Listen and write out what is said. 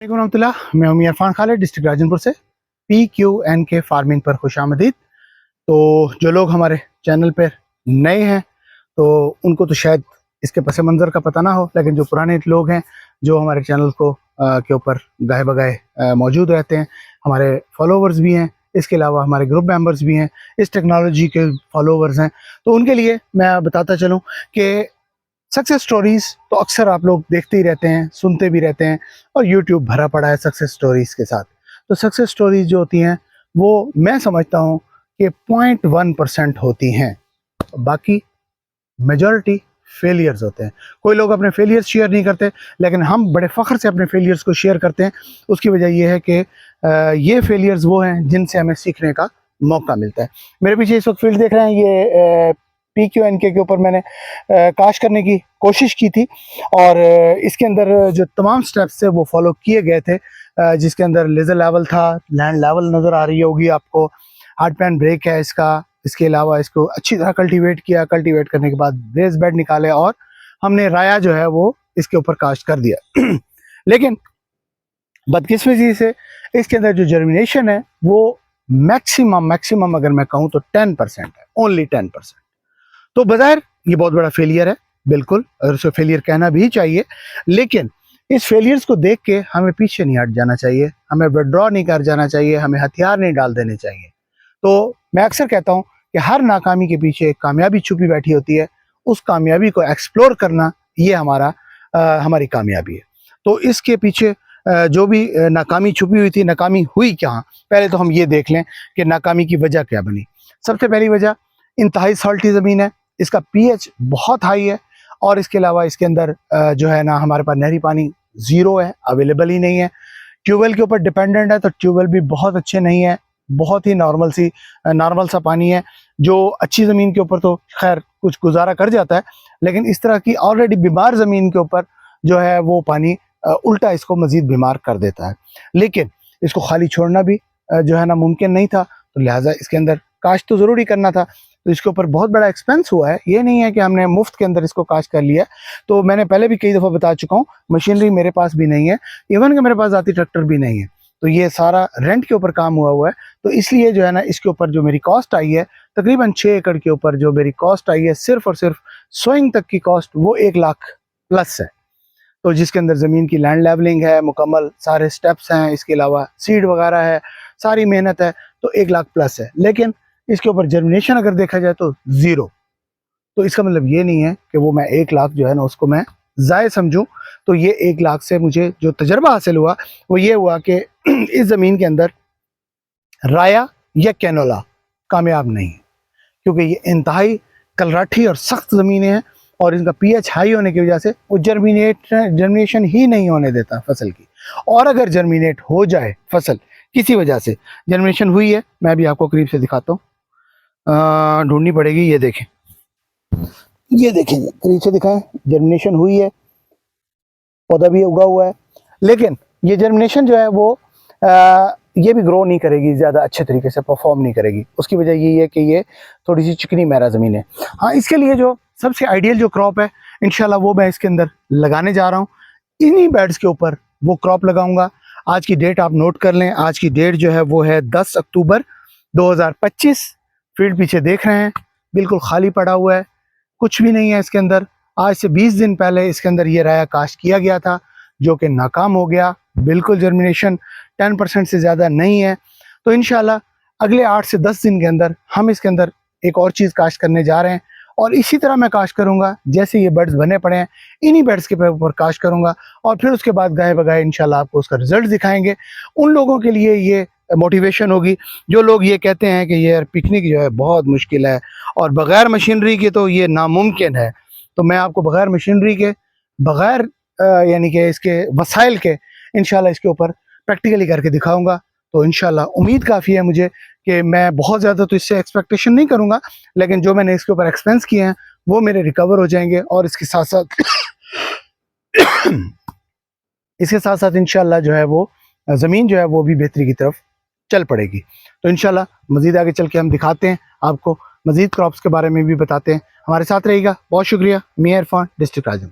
रहमतुल्लाह, मैं हूं इरफान खालिद, डिस्ट्रिक्ट राजनपुर से। PQNK फार्मिंग पर खुशामदीद। तो जो लोग हमारे चैनल पर नए हैं तो उनको तो शायद इसके पस मंज़र का पता ना हो, लेकिन जो पुराने लोग हैं जो हमारे चैनल को के ऊपर गाहे बगाए मौजूद रहते हैं, हमारे फॉलोवर्स भी हैं, इसके अलावा हमारे ग्रुप मेंबर्स भी हैं, इस टेक्नोलॉजी के फॉलोवर्स हैं, तो उनके लिए मैं बताता चलूँ कि सक्सेस स्टोरीज़ तो अक्सर आप लोग देखते ही रहते हैं, सुनते भी रहते हैं, और यूट्यूब भरा पड़ा है सक्सेस स्टोरीज़ के साथ। तो सक्सेस स्टोरीज़ जो होती हैं वो मैं समझता हूँ कि 0.1% होती हैं, बाकी मेजॉरिटी फेलियर्स होते हैं। कोई लोग अपने फेलियर्स शेयर नहीं करते, लेकिन हम बड़े फ़ख्र से अपने फेलियर्स को शेयर करते हैं। उसकी वजह यह है कि ये फेलियर्स वो हैं जिनसे हमें सीखने का मौका मिलता है। मेरे पीछे इस वक्त फील्ड देख रहे हैं, ये PQNK के ऊपर मैंने काश करने की कोशिश की थी, और इसके अंदर जो तमाम स्टेप्स थे वो फॉलो किए गए थे, जिसके अंदर लेज़र लेवल था, लैंड लेवल नज़र आ रही होगी आपको, हार्ड पैन ब्रेक है इसका। इसके अलावा इसको अच्छी तरह कल्टीवेट किया, कल्टीवेट करने के बाद रेस बेड निकाले और हमने राया जो है वो इसके ऊपर कास्ट कर दिया। लेकिन बदकिस्मती से इसके अंदर जो जर्मिनेशन है वो मैक्सिमम अगर मैं कहूँ तो 10% है, ओनली 10%। तो बज़ाहिर ये बहुत बड़ा फेलियर है, बिल्कुल, अगर उसे फेलियर कहना भी चाहिए, लेकिन इस फेलियर्स को देख के हमें पीछे नहीं हट जाना चाहिए, हमें विड्रॉ नहीं कर जाना चाहिए, हमें हथियार नहीं डाल देने चाहिए। तो मैं अक्सर कहता हूँ कि हर नाकामी के पीछे एक कामयाबी छुपी बैठी होती है, उस कामयाबी को एक्सप्लोर करना ये हमारी कामयाबी है। तो इसके पीछे जो भी नाकामी छुपी हुई थी, नाकामी हुई क्या, पहले तो हम ये देख लें कि नाकामी की वजह क्या बनी। सबसे पहली वजह, इंतहाई सॉल्टी ज़मीन है, इसका pH बहुत हाई है, और इसके अलावा इसके अंदर जो है ना हमारे पास नहरी पानी ज़ीरो है, अवेलेबल ही नहीं है। ट्यूबवेल के ऊपर डिपेंडेंट है, तो ट्यूबवेल भी बहुत अच्छे नहीं है, बहुत ही नॉर्मल सा पानी है, जो अच्छी ज़मीन के ऊपर तो खैर कुछ गुजारा कर जाता है, लेकिन इस तरह की ऑलरेडी बीमार ज़मीन के ऊपर जो है वो पानी उल्टा इसको मज़ीद बीमार कर देता है। लेकिन इसको खाली छोड़ना भी जो है ना मुमकिन नहीं था, तो लिहाजा इसके अंदर काश्त तो ज़रूरी करना था। तो इसके ऊपर बहुत बड़ा एक्सपेंस हुआ है, ये नहीं है कि हमने मुफ्त के अंदर इसको काश्त कर लिया। तो मैंने पहले भी कई दफ़ा बता चुका हूँ, मशीनरी मेरे पास भी नहीं है, इवन कि मेरे पास ज़ाती ट्रैक्टर भी नहीं है, तो ये सारा रेंट के ऊपर काम हुआ है। तो इसलिए जो है ना इसके ऊपर जो मेरी कॉस्ट आई है, तकरीबन 6 एकड़ के ऊपर जो मेरी कॉस्ट आई है, सिर्फ और सिर्फ सोइंग तक की कॉस्ट वो 1 लाख प्लस है। तो जिसके अंदर ज़मीन की लैंड लेवलिंग है, मुकम्मल सारे स्टेप्स हैं, इसके अलावा सीड वगैरह है, सारी मेहनत है, तो 1 लाख प्लस है। लेकिन इसके ऊपर जर्मिनेशन अगर देखा जाए तो ज़ीरो। तो इसका मतलब ये नहीं है कि वो मैं 1 लाख जो है ना उसको मैं ज़ाय समझूं। तो ये 1 लाख से मुझे जो तजर्बा हासिल हुआ वो ये हुआ कि इस ज़मीन के अंदर राया या कैनोला कामयाब नहीं है, क्योंकि ये इंतहाई कलराठी और सख्त ज़मीनें हैं, और इनका pH हाई होने की वजह से वो जर्मिनेशन ही नहीं होने देता फसल की। और अगर जर्मिनेट हो जाए फसल, किसी वजह से जर्मिनेशन हुई है, मैं भी आपको करीब से दिखाता हूँ, ढूंढनी पड़ेगी, ये देखें, ये देखें, करीब से दिखाएं, जर्मिनेशन हुई है, पौधा भी उगा हुआ है, लेकिन ये जर्मिनेशन जो है वो ये भी ग्रो नहीं करेगी, ज़्यादा अच्छे तरीके से परफॉर्म नहीं करेगी। उसकी वजह यही है कि ये थोड़ी सी चिकनी मैरा ज़मीन है। हाँ, इसके लिए जो सबसे आइडियल जो क्रॉप है, इंशाल्लाह वो मैं इसके अंदर लगाने जा रहा हूँ। इन्हीं बेड्स के ऊपर वो क्रॉप लगाऊंगा। आज की डेट आप नोट कर लें, आज की डेट जो है वो है 10 अक्टूबर 2025। फील्ड पीछे देख रहे हैं, बिल्कुल खाली पड़ा हुआ है, कुछ भी नहीं है इसके अंदर। आज से 20 दिन पहले इसके अंदर ये राया काश्त किया गया था, जो कि नाकाम हो गया, बिल्कुल जर्मिनेशन 10% से ज़्यादा नहीं है। तो इंशाल्लाह अगले 8 से 10 दिन के अंदर हम इसके अंदर एक और चीज़ काश्त करने जा रहे हैं, और इसी तरह मैं काश्त करूँगा जैसे ये बेड्स बने पड़े हैं, इन्हीं बेड्स के ऊपर काश्त करूँगा, और फिर उसके बाद गाहे बगाहे इंशाल्लाह आपको उसका रिजल्ट दिखाएंगे। उन लोगों के लिए ये मोटिवेशन होगी जो लोग ये कहते हैं कि ये पिकनिक जो है बहुत मुश्किल है और बग़ैर मशीनरी के तो ये नामुमकिन है। तो मैं आपको बग़ैर मशीनरी के, बग़ैर यानी कि इसके वसाइल के इंशाल्लाह इसके ऊपर प्रैक्टिकली करके दिखाऊंगा। तो इंशाल्लाह उम्मीद काफ़ी है मुझे कि मैं बहुत ज़्यादा तो इससे एक्सपेक्टेशन नहीं करूँगा, लेकिन जो मैंने इसके ऊपर एक्सपेंस किए हैं वो मेरे रिकवर हो जाएंगे, और इसके साथ साथ इंशाल्लाह जो है वो ज़मीन जो है वो भी बेहतरी की तरफ चल पड़ेगी। तो इंशाल्लाह मज़ीद आगे चल के हम दिखाते हैं आपको, मज़ीद क्रॉप्स के बारे में भी बताते हैं। हमारे साथ रहिएगा। बहुत शुक्रिया। मैं इरफान, डिस्ट्रिक्ट राजन।